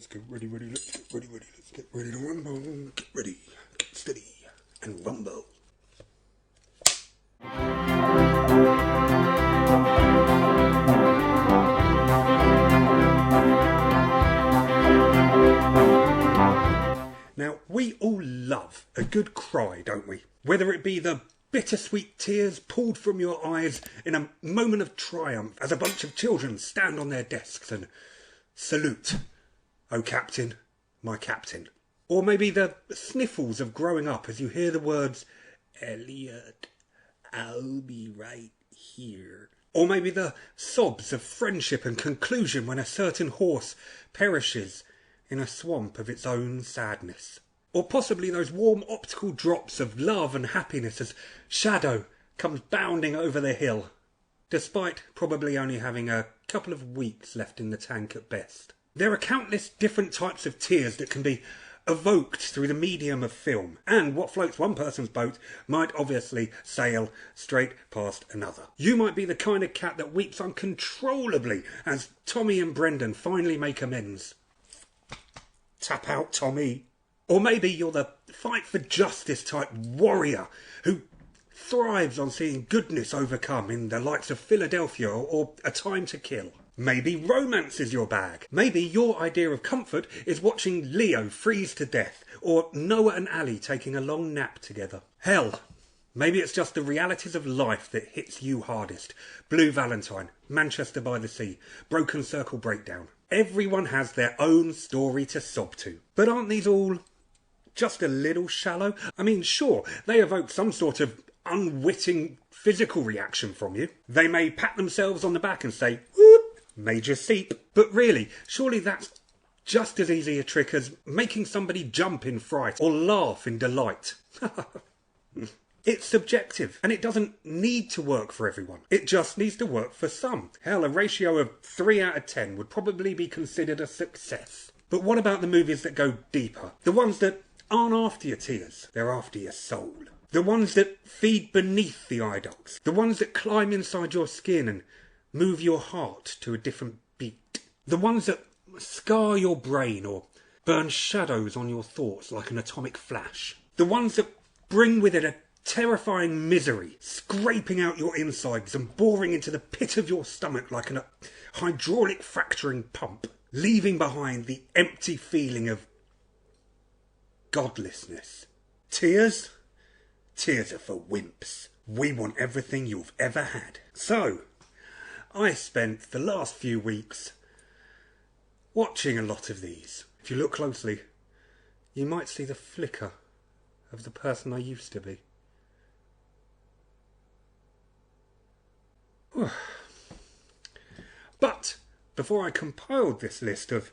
let's get ready, let's get ready to rumble. Get ready, get steady, and rumble. Now, we all love a good cry, don't we? Whether it be the bittersweet tears pulled from your eyes in a moment of triumph as a bunch of children stand on their desks and salute, "Oh Captain, my Captain." Or maybe the sniffles of growing up as you hear the words, "Elliot, I'll be right here." Or maybe the sobs of friendship and conclusion when a certain horse perishes in a swamp of its own sadness. Or possibly those warm optical drops of love and happiness as Shadow comes bounding over the hill, despite probably only having a couple of weeks left in the tank at best. There are countless different types of tears that can be evoked through the medium of film, and what floats one person's boat might obviously sail straight past another. You might be the kind of cat that weeps uncontrollably as Tommy and Brendan finally make amends. Tap out, Tommy. Or maybe you're the fight for justice type warrior who thrives on seeing goodness overcome in the likes of Philadelphia or A Time to Kill. Maybe romance is your bag. Maybe your idea of comfort is watching Leo freeze to death, or Noah and Ali taking a long nap together. Hell, maybe it's just the realities of life that hits you hardest. Blue Valentine, Manchester by the Sea, Broken Circle Breakdown. Everyone has their own story to sob to. But aren't these all just a little shallow? I mean, sure, they evoke some sort of unwitting physical reaction from you. They may pat themselves on the back and say, "Whoop, major seep." But really, surely that's just as easy a trick as making somebody jump in fright or laugh in delight. It's subjective, and it doesn't need to work for everyone. It just needs to work for some. Hell, a ratio of 3 out of 10 would probably be considered a success. But what about the movies that go deeper? The ones that aren't after your tears, they're after your soul. The ones that feed beneath the eye ducts. The ones that climb inside your skin and move your heart to a different beat. The ones that scar your brain or burn shadows on your thoughts like an atomic flash. The ones that bring with it a terrifying misery, scraping out your insides and boring into the pit of your stomach like a hydraulic fracturing pump, leaving behind the empty feeling of godlessness. Tears? Tears are for wimps. We want everything you've ever had. So, I spent the last few weeks watching a lot of these. If you look closely, you might see the flicker of the person I used to be. But before I compiled this list of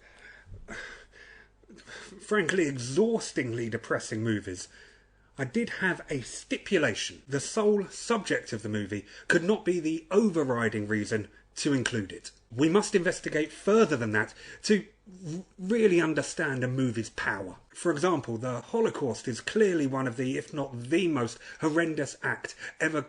frankly exhaustingly depressing movies, I did have a stipulation. The sole subject of the movie could not be the overriding reason to include it. We must investigate further than that to really understand a movie's power. For example, the Holocaust is clearly one of the, if not the most horrendous act ever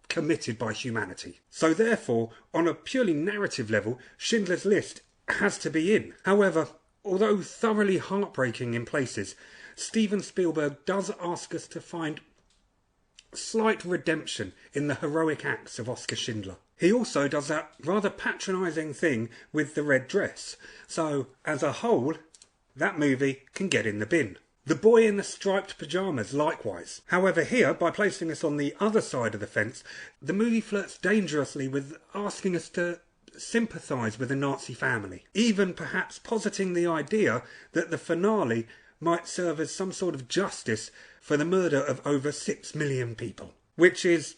committed by humanity. So therefore, on a purely narrative level, Schindler's List has to be in. However, although thoroughly heartbreaking in places, Steven Spielberg does ask us to find slight redemption in the heroic acts of Oskar Schindler. He also does that rather patronising thing with the red dress. So, as a whole, that movie can get in the bin. The Boy in the Striped Pyjamas likewise. However, here, by placing us on the other side of the fence, the movie flirts dangerously with asking us to sympathise with the Nazi family, even perhaps positing the idea that the finale might serve as some sort of justice for the murder of over 6 million people, which is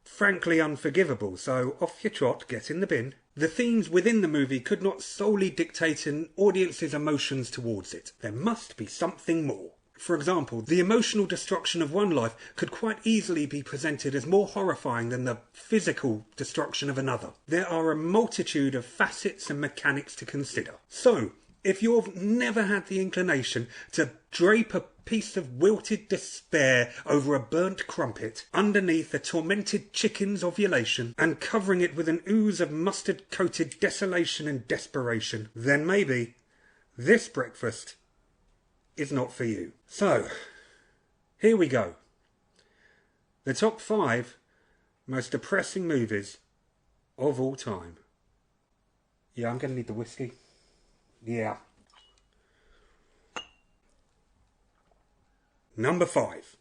frankly unforgivable, so off you trot, get in the bin. The themes within the movie could not solely dictate an audience's emotions towards it. There must be something more. For example, the emotional destruction of one life could quite easily be presented as more horrifying than the physical destruction of another. There are a multitude of facets and mechanics to consider. So, if you've never had the inclination to drape a piece of wilted despair over a burnt crumpet underneath a tormented chicken's ovulation and covering it with an ooze of mustard-coated desolation and desperation, then maybe this breakfast is not for you. So, here we go. The top 5 most depressing movies of all time. Yeah, I'm going to need the whiskey. Yeah. Number 5.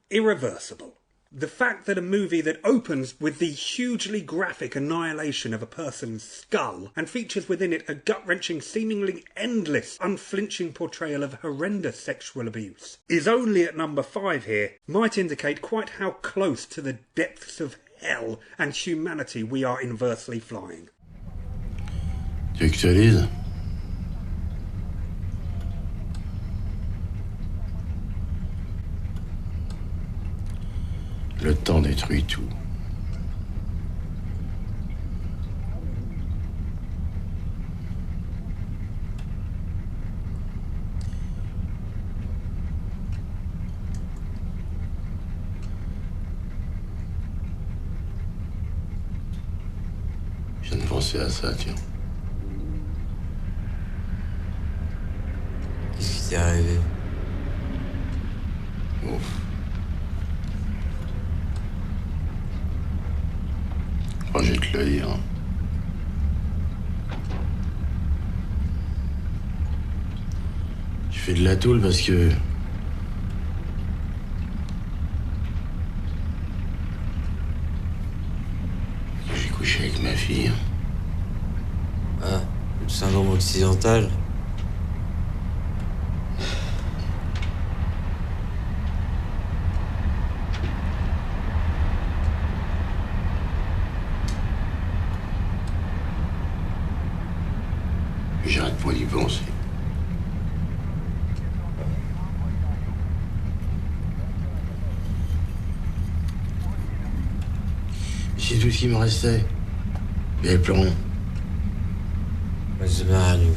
Irreversible. The fact that a movie that opens with the hugely graphic annihilation of a person's skull and features within it a gut-wrenching, seemingly endless, unflinching portrayal of horrendous sexual abuse is only at number 5 here might indicate quite how close to the depths of hell and humanity we are inversely flying. Tu veux que je te lise? Le temps détruit tout. Je viens de penser à ça, tiens. Qu'est-ce qui t'est arrivé? Ouf. Oh, je vais te le dire. Je fais de la tôle parce que... j'ai couché avec ma fille. Ah, le syndrome occidental. J'arrête pas d'y penser. C'est tout ce qui me restait. Il n'y avait plus rien. Where's the man?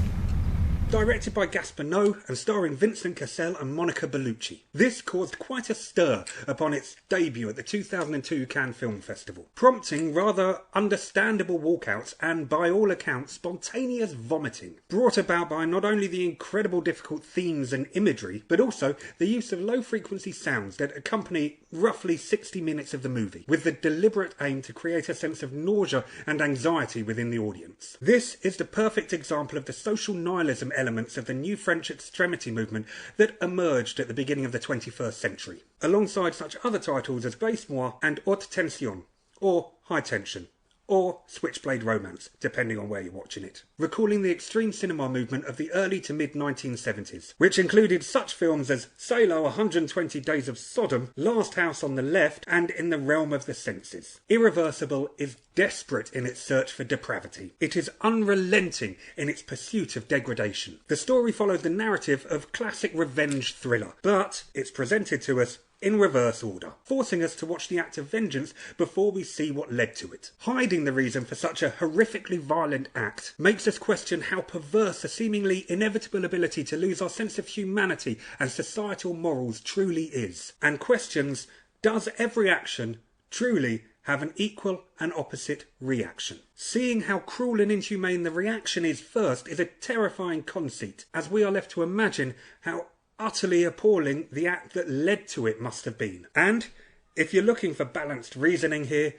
Directed by Gaspar Noé and starring Vincent Cassel and Monica Bellucci. This caused quite a stir upon its debut at the 2002 Cannes Film Festival, prompting rather understandable walkouts and, by all accounts, spontaneous vomiting, brought about by not only the incredible difficult themes and imagery, but also the use of low-frequency sounds that accompany roughly 60 minutes of the movie, with the deliberate aim to create a sense of nausea and anxiety within the audience. This is the perfect example of the social nihilism elements of the new French extremity movement that emerged at the beginning of the 21st century, alongside such other titles as Baisse-moi and Haute Tension, or High Tension, or Switchblade Romance, depending on where you're watching it, recalling the extreme cinema movement of the early to mid-1970s, which included such films as Salo 120 Days of Sodom, Last House on the Left, and In the Realm of the Senses. Irreversible is desperate in its search for depravity. It is unrelenting in its pursuit of degradation. The story follows the narrative of classic revenge thriller, but it's presented to us in reverse order, forcing us to watch the act of vengeance before we see what led to it. Hiding the reason for such a horrifically violent act makes us question how perverse the seemingly inevitable ability to lose our sense of humanity and societal morals truly is, and questions, does every action truly have an equal and opposite reaction? Seeing how cruel and inhumane the reaction is first is a terrifying conceit, as we are left to imagine how utterly appalling the act that led to it must have been. And if you're looking for balanced reasoning here,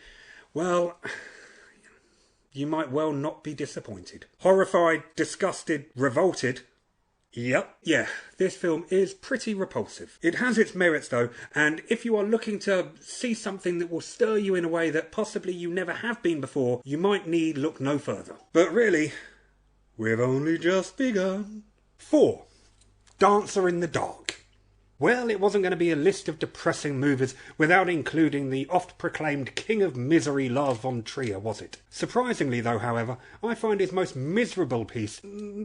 well, you might well not be disappointed. Horrified, disgusted, revolted. Yep, yeah, this film is pretty repulsive. It has its merits though, and if you are looking to see something that will stir you in a way that possibly you never have been before, you might need look no further. But really, we've only just begun. 4. Dancer in the Dark. Well, it wasn't going to be a list of depressing movies without including the oft-proclaimed king of misery Lars von Trier, was it? Surprisingly though, however, I find his most miserable piece,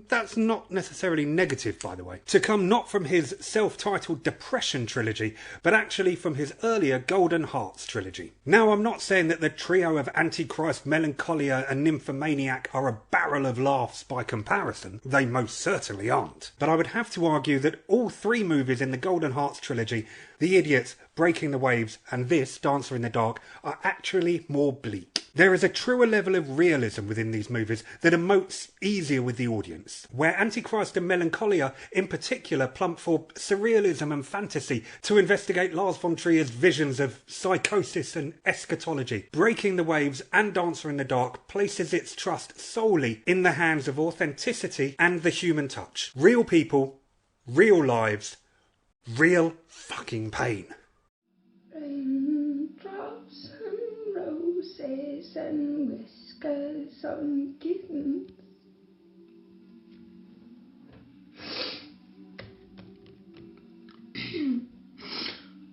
that's not necessarily negative by the way, to come not from his self-titled Depression trilogy, but actually from his earlier Golden Hearts trilogy. Now, I'm not saying that the trio of Antichrist, Melancholia and Nymphomaniac are a barrel of laughs by comparison, they most certainly aren't, but I would have to argue that all 3 movies in the Golden Golden Hearts trilogy, The Idiots, Breaking the Waves, and this, Dancer in the Dark, are actually more bleak. There is a truer level of realism within these movies that emotes easier with the audience, where Antichrist and Melancholia in particular plump for surrealism and fantasy to investigate Lars von Trier's visions of psychosis and eschatology. Breaking the Waves and Dancer in the Dark places its trust solely in the hands of authenticity and the human touch. Real people, real lives, real fucking pain. Raindrops and roses and whiskers on kittens.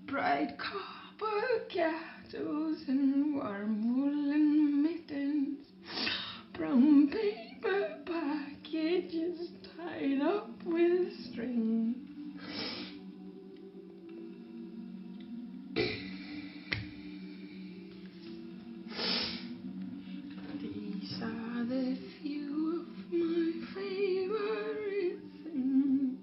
Bright copper kettles and warm woolen mittens. Brown paper packages tied up with string. These are the few of my favorite things.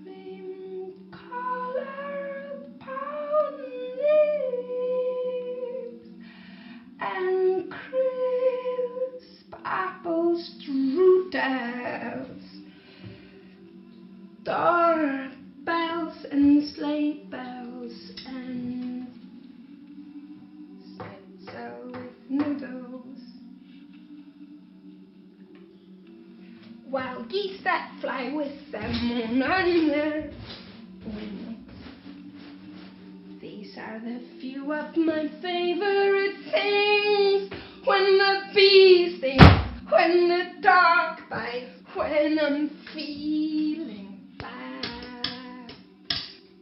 Cream colored pound leaves and crisp apple strudels, dark bells and sleigh bells and schnitzel with noodles, wild geese that fly with the moon on their wings. These are the few of my favorite things. When the bee stings, when the dog bites, when I'm feeling bad,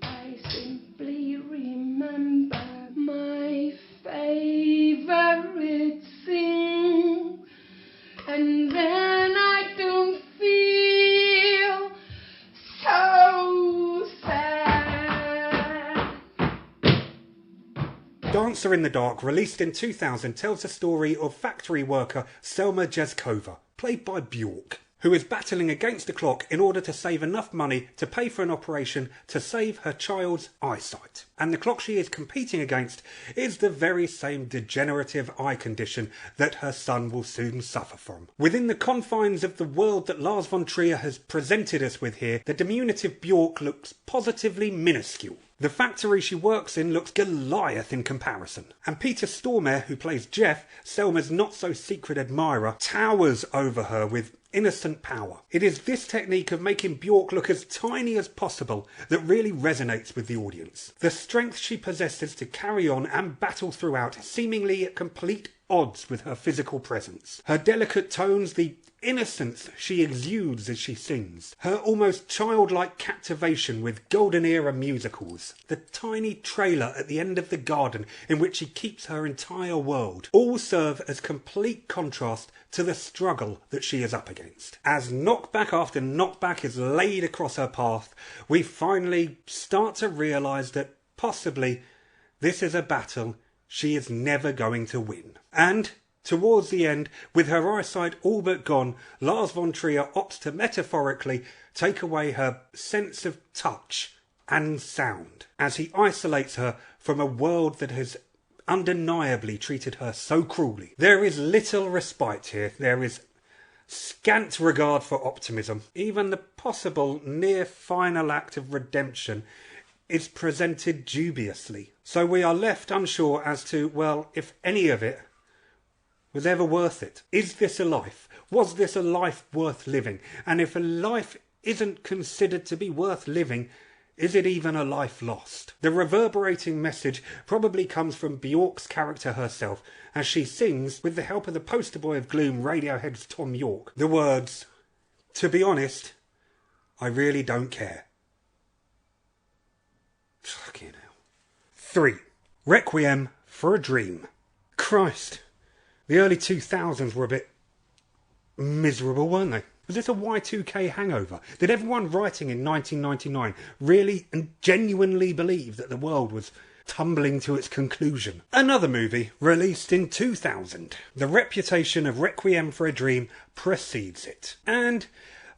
I simply remember my favorite thing, and then I don't feel so sad. Dancer in the Dark, released in 2000, tells the story of factory worker Selma Jezkova, played by Bjork, who is battling against the clock in order to save enough money to pay for an operation to save her child's eyesight. And the clock she is competing against is the very same degenerative eye condition that her son will soon suffer from. Within the confines of the world that Lars von Trier has presented us with here, the diminutive Bjork looks positively minuscule. The factory she works in looks Goliath in comparison. And Peter Stormare, who plays Jeff, Selma's not-so-secret admirer, towers over her with innocent power. It is this technique of making Bjork look as tiny as possible that really resonates with the audience. The strength she possesses to carry on and battle throughout, seemingly at complete odds with her physical presence. Her delicate tones, the innocence she exudes as she sings, her almost childlike captivation with golden era musicals, the tiny trailer at the end of the garden in which she keeps her entire world, all serve as complete contrast to the struggle that she is up against. As knockback after knockback is laid across her path, we finally start to realise that possibly this is a battle she is never going to win. And towards the end, with her eyesight all but gone, Lars von Trier opts to metaphorically take away her sense of touch and sound as he isolates her from a world that has undeniably treated her so cruelly. There is little respite here. There is scant regard for optimism. Even the possible near final act of redemption is presented dubiously. So we are left unsure as to, well, if any of it was ever worth it. Is this a life? Was this a life worth living? And if a life isn't considered to be worth living, is it even a life lost? The reverberating message probably comes from Bjork's character herself, as she sings, with the help of the poster boy of gloom, Radiohead's Tom York, the words, "To be honest, I really don't care." Fucking hell. 3. Requiem for a Dream. Christ. The early 2000s were a bit miserable, weren't they? Was this a Y2K hangover? Did everyone writing in 1999 really and genuinely believe that the world was tumbling to its conclusion? Another movie released in 2000. The reputation of Requiem for a Dream precedes it. And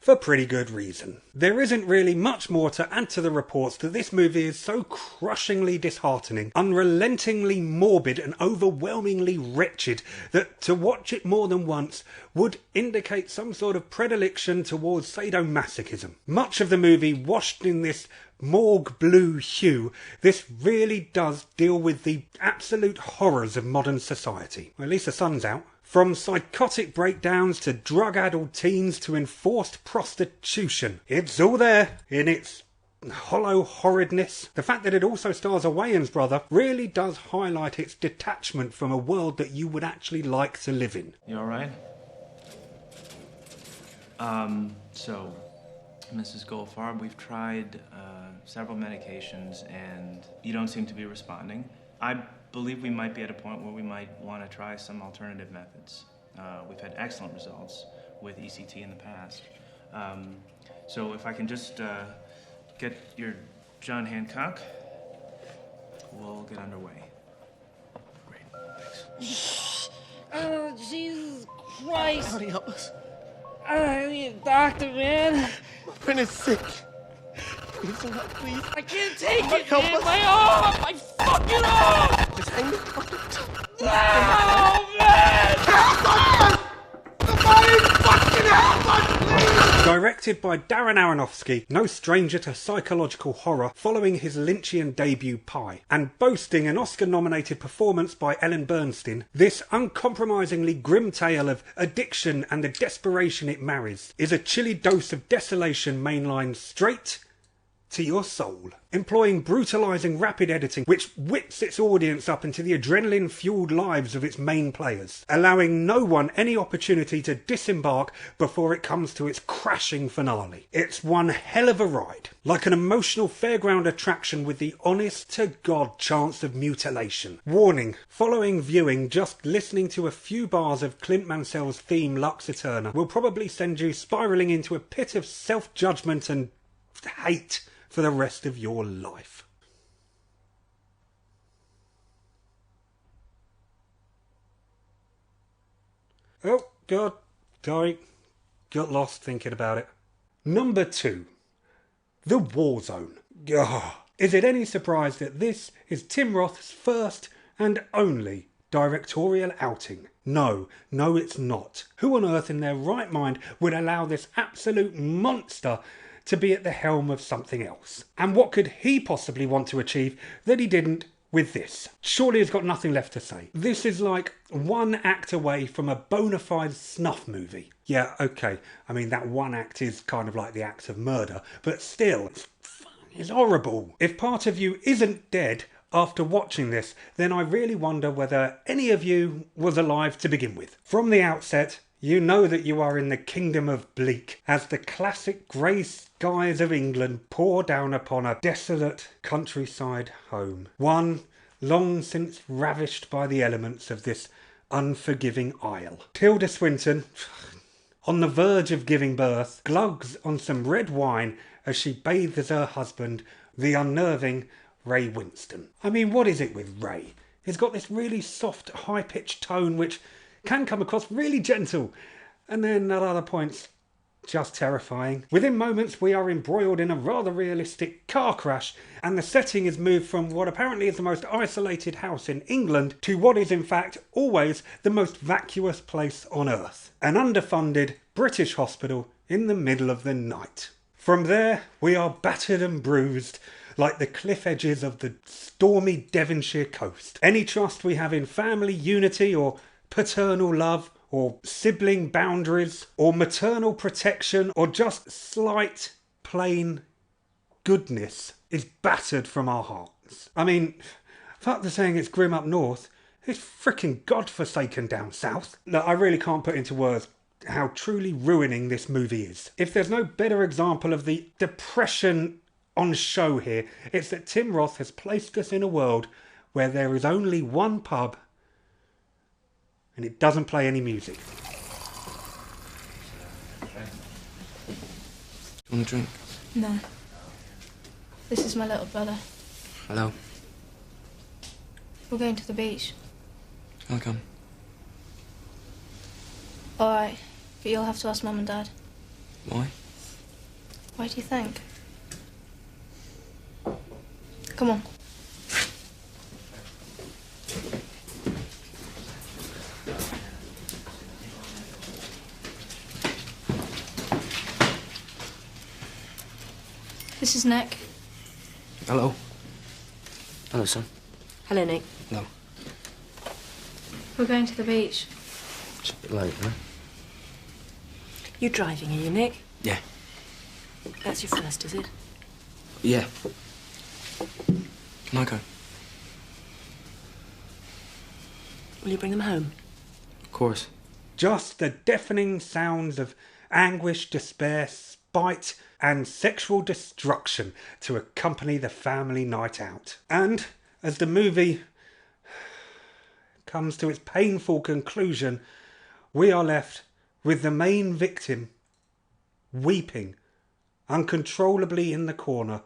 for pretty good reason. There isn't really much more to add to the reports that this movie is so crushingly disheartening, unrelentingly morbid and overwhelmingly wretched that to watch it more than once would indicate some sort of predilection towards sadomasochism. Much of the movie washed in this morgue blue hue, this really does deal with the absolute horrors of modern society. Well, at least the sun's out. From psychotic breakdowns to drug-addled teens to enforced prostitution. It's all there in its hollow horridness. The fact that it also stars a Wayans brother really does highlight its detachment from a world that you would actually like to live in. You alright? So, Mrs. Goldfarb, we've tried several medications and you don't seem to be responding. I believe we might be at a point where we might want to try some alternative methods. We've had excellent results with ECT in the past. So if I can just get your John Hancock, we'll get underway. Great, thanks. Oh, Jesus Christ! Howdy, help us. I need a doctor, man. My friend is sick. Need some help, please. I can't take Somebody it, help man. us. My arm! My fucking arm! Just hang the No, man! Directed by Darren Aronofsky, no stranger to psychological horror, following his Lynchian debut Pi, and boasting an Oscar-nominated performance by Ellen Bernstein, this uncompromisingly grim tale of addiction and the desperation it marries is a chilly dose of desolation mainlined straight to your soul. Employing brutalising rapid editing which whips its audience up into the adrenaline-fuelled lives of its main players, allowing no one any opportunity to disembark before it comes to its crashing finale. It's one hell of a ride, like an emotional fairground attraction with the honest-to-God chance of mutilation. Warning, following viewing, just listening to a few bars of Clint Mansell's theme Lux Eterna will probably send you spiralling into a pit of self-judgment and hate for the rest of your life. Oh, God. Sorry. Got lost thinking about it. Number 2. The War Zone. Ugh. Is it any surprise that this is Tim Roth's first and only directorial outing? No, it's not. Who on earth in their right mind would allow this absolute monster to be at the helm of something else? And what could he possibly want to achieve that he didn't with this? Surely he's got nothing left to say. This is like one act away from a bona fide snuff movie. Yeah, okay, I mean that one act is kind of like the act of murder, but still, it's horrible. If part of you isn't dead after watching this, then I really wonder whether any of you was alive to begin with. From the outset, you know that you are in the kingdom of bleak, as the classic grey skies of England pour down upon a desolate countryside home, one long since ravished by the elements of this unforgiving isle. Tilda Swinton, on the verge of giving birth, glugs on some red wine as she bathes her husband, the unnerving Ray Winston. I mean, what is it with Ray? He's got this really soft, high-pitched tone which can come across really gentle, and then at other points just terrifying. Within moments we are embroiled in a rather realistic car crash, and the setting is moved from what apparently is the most isolated house in England to what is in fact always the most vacuous place on earth, an underfunded British hospital in the middle of the night. From there we are battered and bruised like the cliff edges of the stormy Devonshire coast. Any trust we have in family unity or paternal love or sibling boundaries or maternal protection or just slight plain goodness is battered from our hearts. I mean, fuck the saying it's grim up north, it's frickin' godforsaken down south. Look, I really can't put into words how truly ruining this movie is. If there's no better example of the depression on show here, it's that Tim Roth has placed us in a world where there is only one pub and it doesn't play any music. You want a drink? No. This is my little brother. Hello. We're going to the beach. I'll come. Alright, but you'll have to ask Mum and Dad. Why? Why do you think? Come on. This is Nick. Hello. Hello, son. Hello, Nick. No. We're going to the beach. It's a bit late, huh? You driving, are you, Nick? Yeah. That's your first, is it? Yeah. Can I go? Will you bring them home? Of course. Just the deafening sounds of anguish, despair, spite and sexual destruction to accompany the family night out. And as the movie comes to its painful conclusion, we are left with the main victim weeping uncontrollably in the corner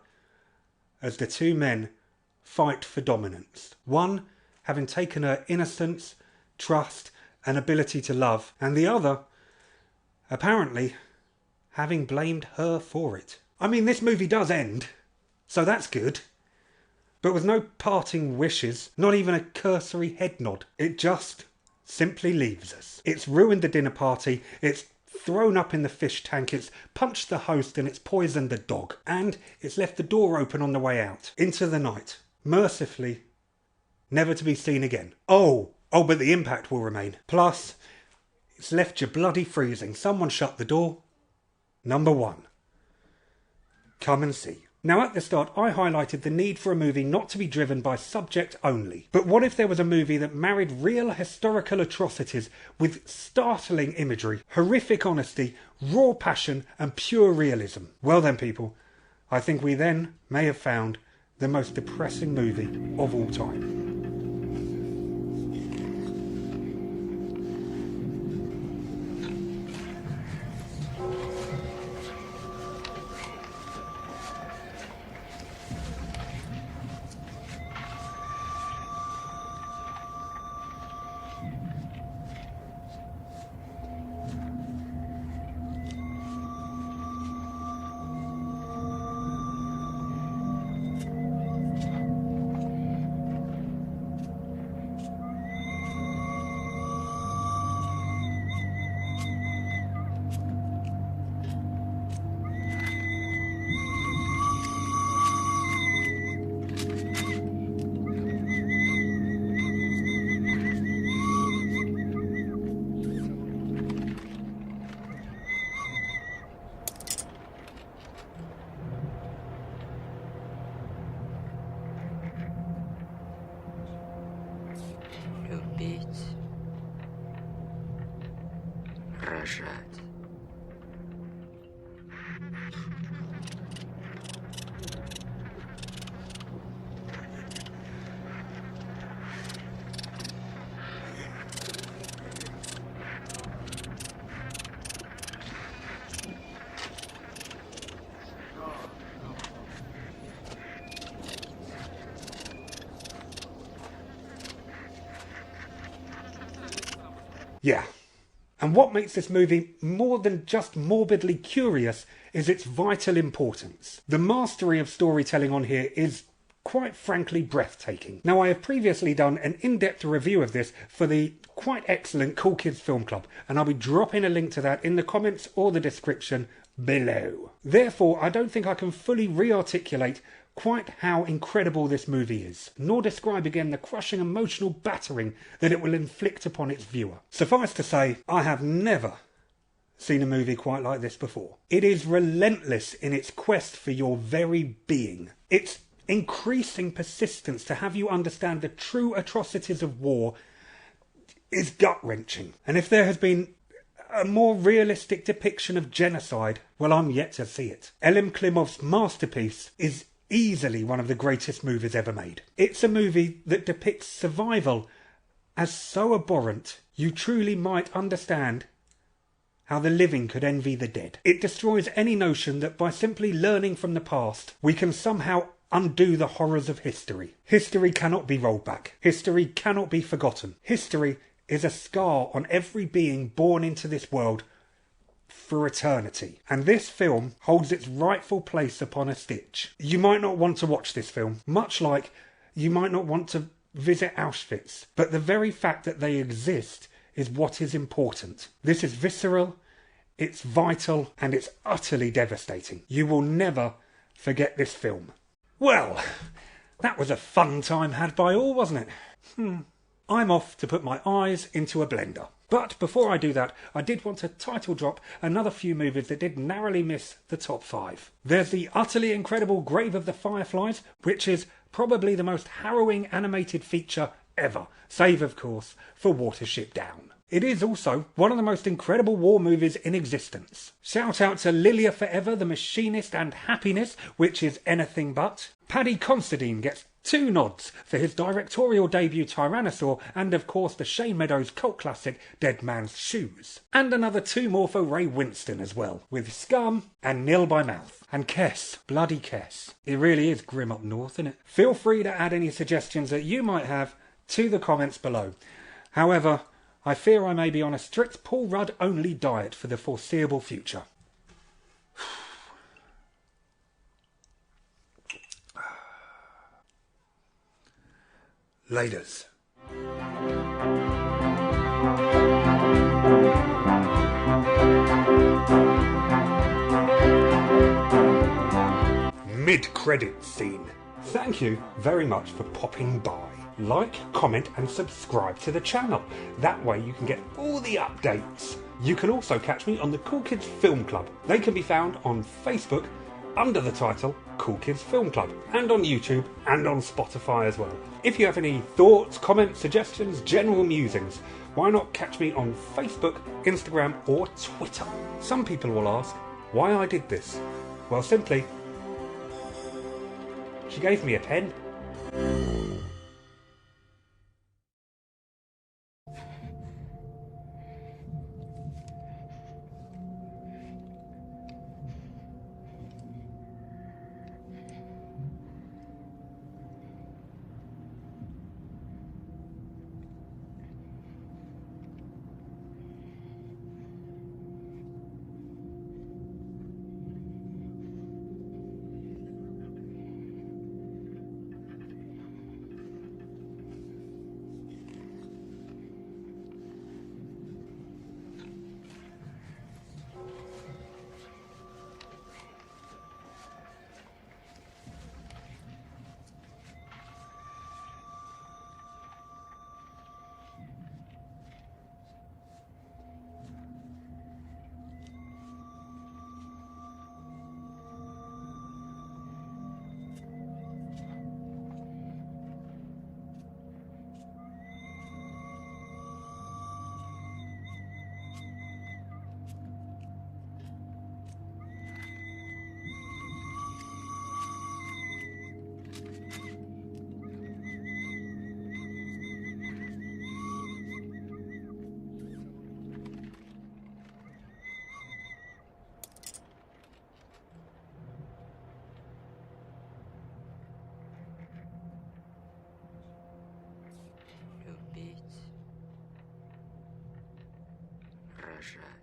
as the two men fight for dominance. One having taken her innocence, trust and ability to love, and the other apparently having blamed her for it. I mean, this movie does end, so that's good. But with no parting wishes, not even a cursory head nod. It just simply leaves us. It's ruined the dinner party, it's thrown up in the fish tank, it's punched the host and it's poisoned the dog. And it's left the door open on the way out, into the night. Mercifully, never to be seen again. Oh, but the impact will remain. Plus, it's left you bloody freezing. Someone shut the door. Number 1. Come and see. Now at the start I highlighted the need for a movie not to be driven by subject only. But what if there was a movie that married real historical atrocities with startling imagery, horrific honesty, raw passion and pure realism? Well then people, I think we then may have found the most depressing movie of all time. Любить. Рожать. Yeah. And what makes this movie more than just morbidly curious is its vital importance. The mastery of storytelling on here is quite frankly breathtaking. Now, I have previously done an in-depth review of this for the quite excellent Cool Kids Film Club, and I'll be dropping a link to that in the comments or the description below. Therefore, I don't think I can fully re-articulate quite how incredible this movie is, nor describe again the crushing emotional battering that it will inflict upon its viewer. Suffice to say, I have never seen a movie quite like this before. It is relentless in its quest for your very being. Its increasing persistence to have you understand the true atrocities of war is gut-wrenching. And if there has been a more realistic depiction of genocide, well, I'm yet to see it. Elim Klimov's masterpiece is easily one of the greatest movies ever made. It's a movie that depicts survival as so abhorrent you truly might understand how the living could envy the dead. It destroys any notion that by simply learning from the past, we can somehow undo the horrors of history. History cannot be rolled back. History cannot be forgotten. History is a scar on every being born into this world for eternity. And this film holds its rightful place upon a stitch. You might not want to watch this film, much like you might not want to visit Auschwitz, but the very fact that they exist is what is important. This is visceral, it's vital, and it's utterly devastating. You will never forget this film. Well, that was a fun time had by all, wasn't it? I'm off to put my eyes into a blender. But before I do that, I did want to title drop another few movies that did narrowly miss the top 5. There's the utterly incredible Grave of the Fireflies, which is probably the most harrowing animated feature ever, save of course for Watership Down. It is also one of the most incredible war movies in existence. Shout out to Lilia Forever, The Machinist and Happiness, which is anything but. Paddy Considine gets 2 nods for his directorial debut Tyrannosaur and of course the Shane Meadows cult classic Dead Man's Shoes. And another 2 more for Ray Winston as well, with Scum and Nil by Mouth. And Kess, bloody Kess. It really is grim up north, isn't it? Feel free to add any suggestions that you might have to the comments below. However, I fear I may be on a strict Paul Rudd only diet for the foreseeable future. Laters. Mid-credit scene. Thank you very much for popping by. Like, comment and subscribe to the channel. That way you can get all the updates. You can also catch me on the Cool Kids Film Club. They can be found on Facebook under the title Cool Kids Film Club, and on YouTube and on Spotify as well. If you have any thoughts, comments, suggestions, general musings, why not catch me on Facebook, Instagram or Twitter? Some people will ask why I did this. Well, simply, she gave me a pen. Любить, рожать.